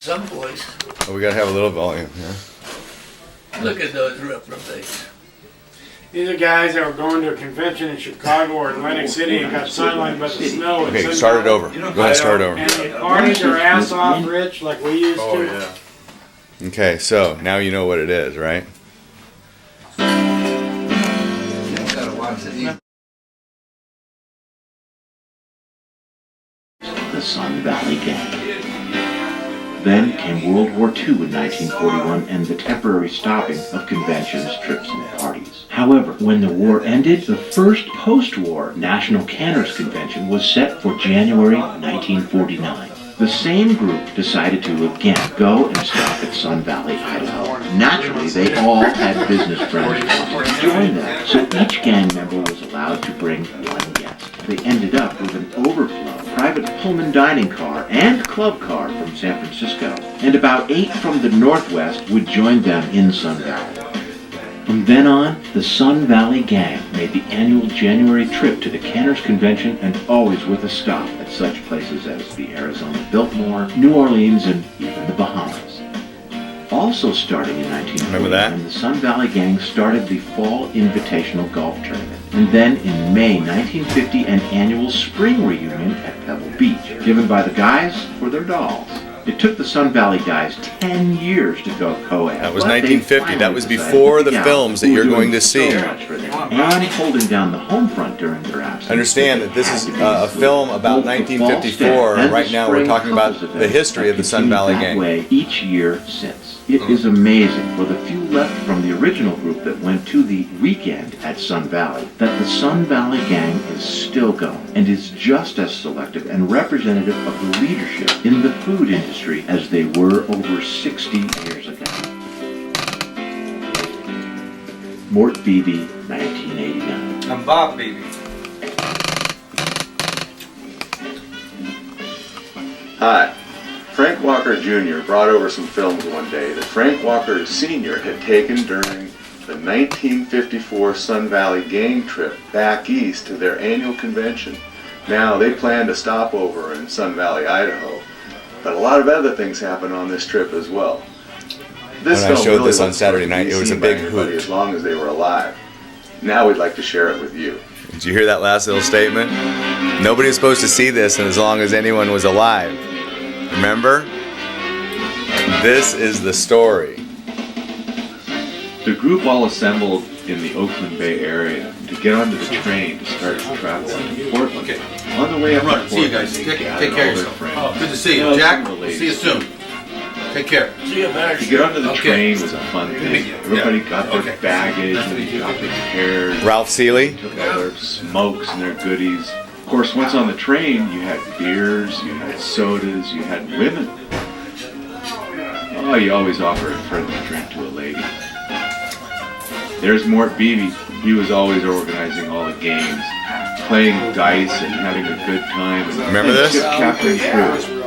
Some voice. Oh, we gotta have a little volume here. Look at those reprobates. These are guys that were going to a convention in Chicago or Atlantic City and got sidelined by the snow. Okay, start it over. Go ahead, start over. And they partied their ass off, Rich, like we used to. Oh, yeah. Okay, so now you know what it is, right? The Sun Valley Gang. Then came World War II in 1941 and the temporary stopping of conventions, trips, and parties. However, when the war ended, the first post-war National Canners Convention was set for January 1949. The same group decided to again go and stop at Sun Valley, Idaho. Naturally, they all had business friends who wanted to join them, so each gang member was allowed to bring one guest. They ended up with an overflow private Pullman dining car and club car from San Francisco, and about 8 from the Northwest would join them in Sun Valley. From then on, the Sun Valley Gang made the annual January trip to the Canners Convention, and always with a stop at such places as the Arizona Biltmore, New Orleans, and even the Bahamas. Also starting in 1940, the Sun Valley Gang started the Fall Invitational Golf Tournament, and then in May 1950 an annual spring reunion at Pebble Beach, given by the guys for their dolls. It took the Sun Valley guys 10 years to go co-ed. That was 1950. That was before the films that you're going to see. And holding down the home front during their absence. Understand that this is a film about 1954. Right now we're talking about the history of the Sun Valley Gang. Each year since. It is amazing, for the few left from the original group that went to the weekend at Sun Valley, that the Sun Valley Gang is still going and is just as selective and representative of the leadership in the food industry as they were over 60 years ago. Mort Beebe, 1989. I'm Bob Beebe. Hi. Frank Walker Jr. brought over some films one day that Frank Walker Sr. had taken during the 1954 Sun Valley Gang trip back east to their annual convention. Now, they planned to stop over in Sun Valley, Idaho, but a lot of other things happened on this trip as well. When I showed this on Saturday night, it was a big hoot. As long as they were alive. Now we'd like to share it with you. Did you hear that last little statement? Nobody was supposed to see this as long as anyone was alive. Remember? This is the story. The group all assembled in the Oakland Bay area to get onto the train to start traveling to Portland. Okay. On the way up to Run. See you Portland, guys. they Take gathered care of all their yourself. friends. Oh, good to see you. Well, Jack, some of the ladies. see you soon. Take care. See you, better. To get onto the Okay. train was a fun Good to meet thing. you. Everybody Yeah. got their Okay. baggage Nice to and meet you. got their chairs, Ralph Seeley. took all their smokes and their goodies. Of course, once on the train, you had beers, you had sodas, you had women. Oh, you always offer a friendly drink to a lady. There's Mort Beebe. He was always organizing all the games, playing dice and having a good time. And Remember this? ship captain crew.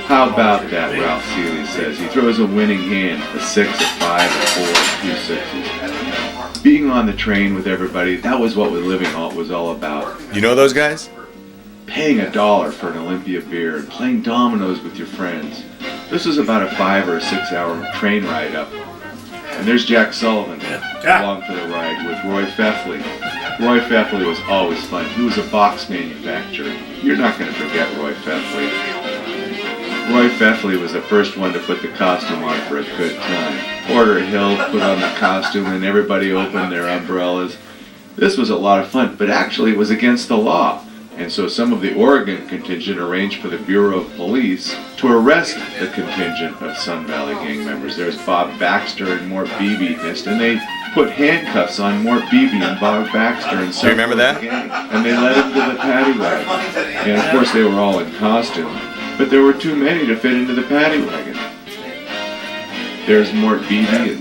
How about that, Ralph Seeley says. He throws a winning hand, a 6, a 5, a 4, 2 sixes. Being on the train with everybody, that was what living was all about. You know those guys? Paying $1 for an Olympia beer and playing dominoes with your friends. This was about a 5 or 6 hour train ride up. And there's Jack Sullivan along for the ride with Roy Feffley. Roy Feffley was always fun. He was a box manufacturer. You're not going to forget Roy Feffley. Roy Feffley was the first one to put the costume on for a good time. Porter Hill put on the costume and everybody opened their umbrellas. This was a lot of fun, but actually it was against the law. And so some of the Oregon contingent arranged for the Bureau of Police to arrest the contingent of Sun Valley Gang members. There's Bob Baxter and Mort Beebe, and they put handcuffs on Mort Beebe and Bob Baxter. And Do you remember that? And they led them to the paddy wagon. And of course they were all in costume, but there were too many to fit into the paddy wagon. There's Mort Beebe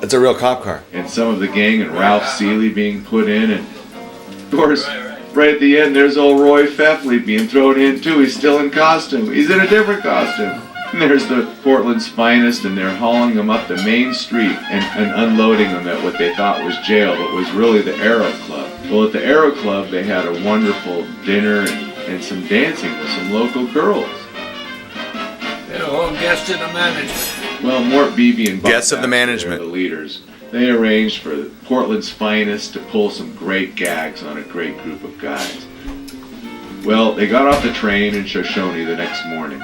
It's a real cop car. and some of the gang and Ralph Seeley being put in, and of course, right at the end, there's old Roy Feffley being thrown in too. He's still in costume. He's in a different costume. And there's the Portland's finest, and they're hauling them up the main street and unloading them at what they thought was jail, but was really the Aero Club. Well, at the Aero Club, they had a wonderful dinner and some dancing with some local girls. They're all guests of the management. Well, Mort Beebe and Bob Guests of the Baxter management. were the leaders. They arranged for Portland's finest to pull some great gags on a great group of guys. Well, they got off the train in Shoshone the next morning,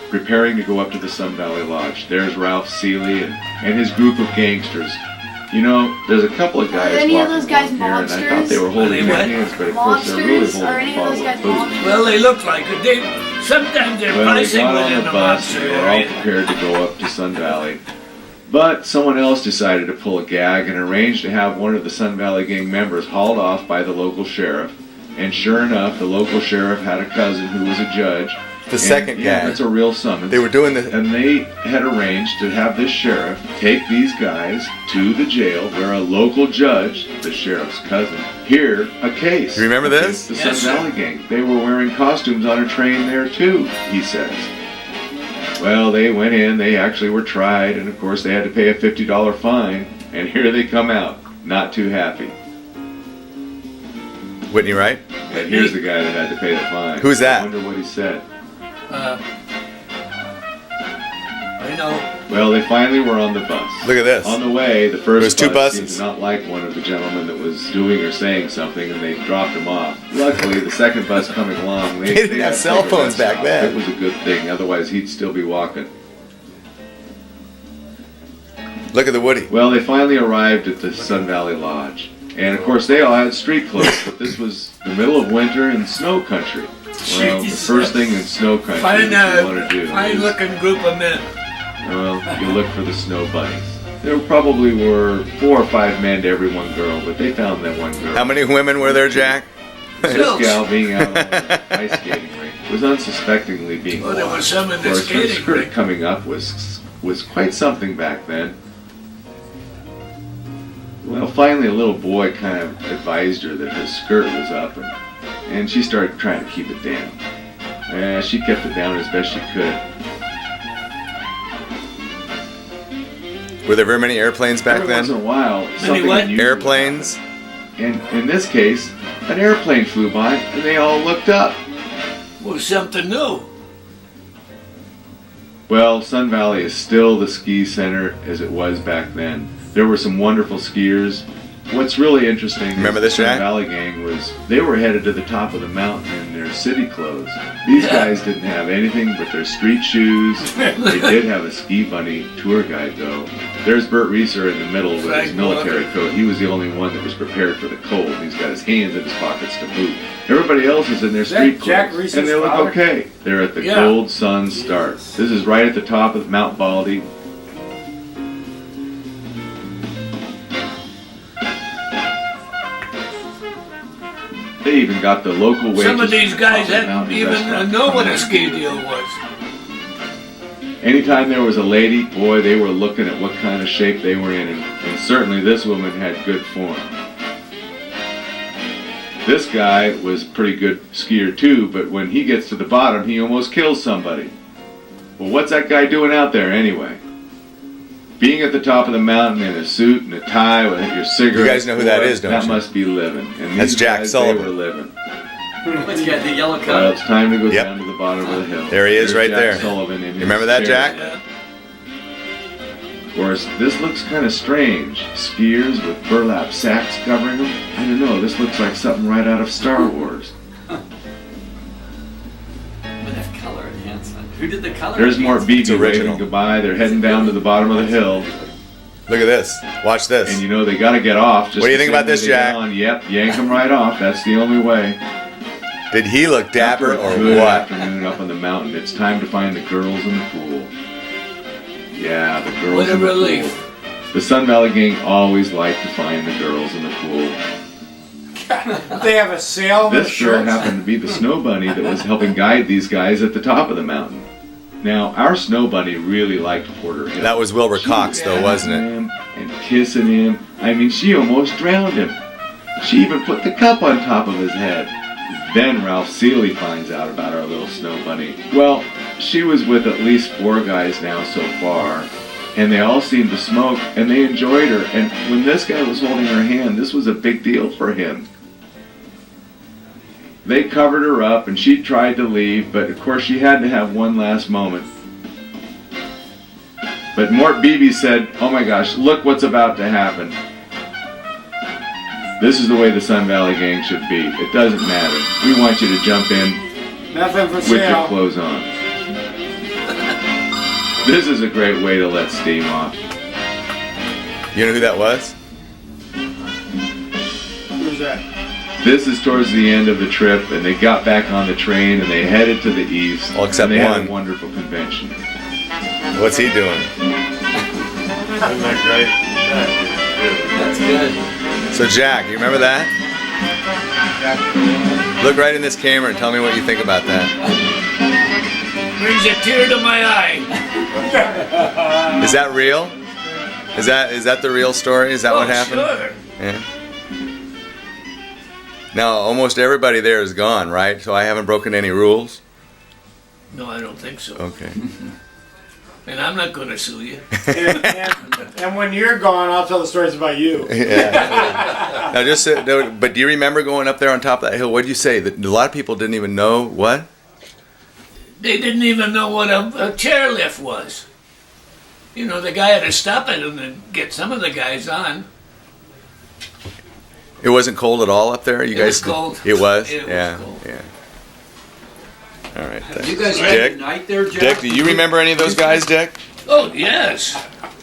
preparing to go up to the Sun Valley Lodge. There's Ralph Seeley and his group of gangsters. You know, there's a couple of guys any of walking those guys along here, and I thought monsters? they were holding Are they their what? hands, but of course they're really Monsters? holding Are a any of those bottle guys of booze. monsters? Well, they look like it. Sometimes they're Well, they pricing got on within the the bus monster and they were all area. prepared to go up to Sun Valley. But someone else decided to pull a gag and arranged to have one of the Sun Valley Gang members hauled off by the local sheriff. And sure enough, the local sheriff had a cousin who was a judge. The second yeah, gag. that's a real summons. They were doing the. And they had arranged to have this sheriff take these guys to the jail where a local judge, the sheriff's cousin, hear a case. You remember against this? The Yes, Sun sir. Valley Gang. They were wearing costumes on a train there too, he says. Well, they went in, they actually were tried, and of course they had to pay a $50 fine, and here they come out, not too happy. Whitney, right? And here's the guy that had to pay the fine. Who's that? I wonder what he said. I know. Well, they finally were on the bus. Look at this. On the way, the There's first two bus seemed buses. to not like one of the gentlemen that was doing or saying something, and they dropped him off. Luckily, the second bus coming along, They didn't have had to cell take a phones rest back stop. then. It was a good thing, otherwise he'd still be walking. Look at the Woody. Well, they finally arrived at the Sun Valley Lodge. And of course, they all had street clothes, but this was the middle of winter in snow country. Well, the Jesus. first thing in snow country Fine, that you want to do fine is, looking group of men. well, you look for the snow bunnies. There probably were 4 or 5 men to every one girl, but they found that one girl. How many women were there, Jack? This Zilch. gal being out on the ice skating rink was unsuspectingly being Oh, there was watched. some in Of the course, her skating skirt rink. coming up was quite something back then. Well, finally, a little boy kind of advised her that her skirt was up, and she started trying to keep it down. She kept it down as best she could. Were there very many airplanes back Every once in then? a while, something what? unusual Airplanes? happened. And in this case, an airplane flew by, and they all looked up. Was something new. Well, Sun Valley is still the ski center as it was back then. There were some wonderful skiers. What's really interesting Remember is this, the Sun Jack? Valley Gang they were headed to the top of the mountain in their city clothes. These guys didn't have anything but their street shoes. They did have a ski bunny tour guide though. There's Bert Reeser in the middle with his Frank military Walker. coat. He was the only one that was prepared for the cold. He's got his hands in his pockets to boot. Everybody else is in their that street Jack clothes, Reese's and they look father? okay. They're at the Yeah. Gold Sun Start. This is right at the top of Mount Baldy. They even got the local wages. Some of these guys from the hadn't mountain even restaurant. know what a ski deal was. Anytime there was a lady, boy, they were looking at what kind of shape they were in, and certainly this woman had good form. This guy was a pretty good skier too, but when he gets to the bottom, he almost kills somebody. Well, what's that guy doing out there anyway? Being at the top of the mountain in a suit and a tie with your cigarette. You guys know who that boy, is, don't that you? must be living. And That's these Jack guys, Sullivan. They were living. What's he got, the yellow Well, coat? it's time to go Yep. down to the bottom of the hill. There he is There's right Jack there. Sullivan in his Remember that, chair. Jack? Yeah. Of course, this looks kind of strange. Skiers with burlap sacks covering them. I don't know, this looks like something right out of Star Wars. With that color enhancement. Who did the color There's Mort enhancement? Beebe original. waving goodbye. They're heading down to the bottom of the hill. Look at this. Watch this. And you know they gotta get off. Just What do you the think same about this, way they get Jack? on. Yep, yank them right off. That's the only way. Did he look dapper After a or good what? afternoon up on the mountain, it's time to find the girls in the pool. Yeah, the girls What a in the relief. pool. The Sun Valley Gang always liked to find the girls in the pool. They have a sale on the This girl shirts. happened to be the snow bunny that was helping guide these guys at the top of the mountain. Now, our snow bunny really liked Porter Hill. That was Wilbur She Cox, though, was wasn't it? hugging him and kissing him. I mean, she almost drowned him. She even put the cup on top of his head. Then Ralph Seeley finds out about our little snow bunny. Well, she was with at least 4 guys now so far, and they all seemed to smoke, and they enjoyed her. And when this guy was holding her hand, this was a big deal for him. They covered her up, and she tried to leave, but of course she had to have one last moment. But Mort Beebe said, "Oh my gosh, look what's about to happen. This is the way the Sun Valley Gang should be. It doesn't matter. We want you to jump in Nothing for with your sale. clothes on." This is a great way to let steam off. You know who that was? Who's that? This is towards the end of the trip, and they got back on the train and they headed to the east. All except and they had one. a wonderful convention. What's he doing? Isn't that great? That's good. So Jack, you remember that? Look right in this camera and tell me what you think about that. Brings a tear to my eye. Is that real? Is that the real story? Is that what happened? Sure. Yeah. Now almost everybody there is gone, right? So I haven't broken any rules. No, I don't think so. Okay. And I'm not going to sue you. And when you're gone, I'll tell the stories about you. Yeah. Now just but do you remember going up there on top of that hill? What did you say? That a lot of people didn't even know what? They didn't even know what a chairlift was. You know, the guy had to stop it and then get some of the guys on. It wasn't cold at all up there. You It guys. was cold. It was. It was Yeah. cold. Yeah. All right. You guys Dick? had a night there, Jack? Dick, do you remember any of those guys, Dick? Oh, yes.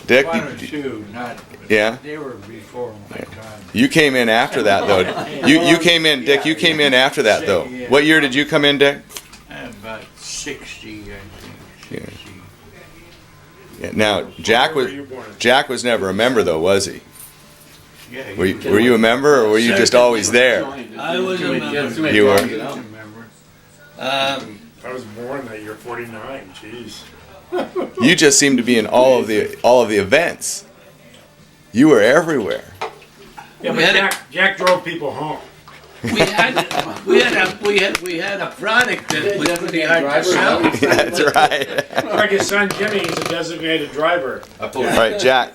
Dick? One or two, not, Yeah. they were before my time. You came in after that, though. You came in, Dick. You came in after that, though. What year did you come in, Dick? About 60, I think. 60. Yeah. Now, Jack was never a member, though, was he? Yeah, Were you a member, or were you just always there? I was a member. You were. remember. I was born that year, 49. Jeez. You just seemed to be in all of the events. You were everywhere. Yeah, We had but Jack drove people home. We had a product that was pretty hard to sell. That's right. Like his son Jimmy, he's a designated driver. All right, Jack.